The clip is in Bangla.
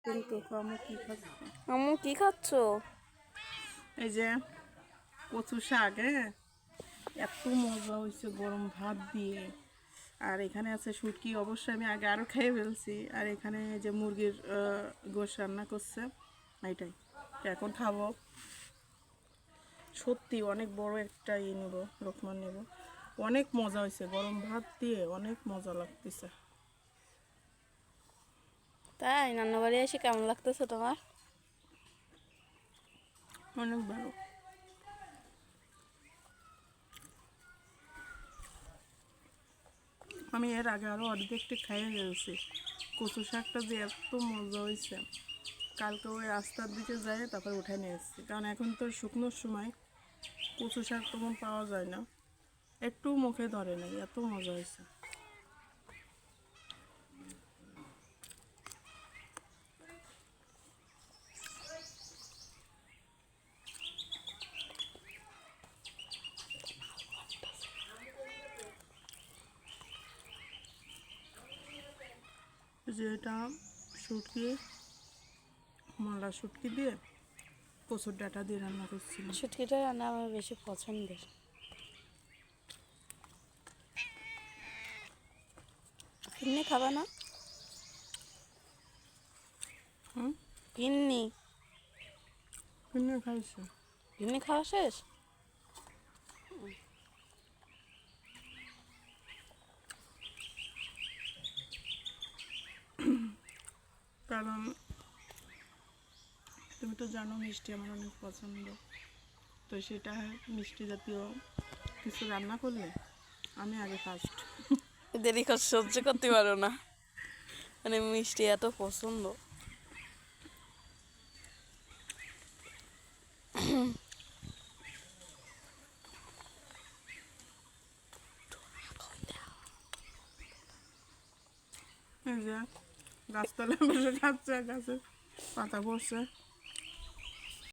কিন্তু আমু কি খাচ্ছ? আম্মু কি খাচ্ছ? এই যে কচু শাক, এত মজা হয়েছে গরম ভাত দিয়ে। আর এখানে আছে শুটকি, অবশ্যই আমি আগে আরও খেয়ে ফেলছি। আর এখানে যে মুরগির গোশ রান্না করছে, এইটাই তো এখন খাবো। সত্যি অনেক বড় একটা নেবো, রকমান নেব। অনেক মজা হয়েছে গরম ভাত দিয়ে, অনেক মজা লাগতেছে। তাই নান্না বাড়ি এসে কেমন লাগতেছে তোমার? অনেক ভালো। আমি এর আগে আরও অর্ধেকটা খাইয়ে ফেলছি। কচু শাকটা যে এত মজা হয়েছে, কালকে ওই রাস্তার দিকে যাই তারপর উঠে নিয়ে এসেছি। কারণ এখন তো শুকনোর সময় কচু শাক তখন পাওয়া যায় না, একটু মুখে ধরে নাই, এত মজা হয়েছে। যে এটা শুটকি, মলা শুটকি দিয়ে কচুর ডাঁটা দিয়ে রান্না করছিলাম। শুটকিটা রান্না আমার বেশি পছন্দের। ফিরনি খাবা না? হুম, ফিরনি কিনে খাইছে। ফিরনি খাওয়া শেষ? কারণ তুমি তো জানো মিষ্টি আমার অনেক পছন্দ, তো সেটা মিষ্টি জাতীয় কিছু রান্না করলে আমি আগে ফার্স্ট। দেরি কাজ সহ্য করতে পারো না, মানে মিষ্টি এত পছন্দ। এই যে গাছতলায় বসে খাচ্ছে, গাছের পাতা পড়ছে।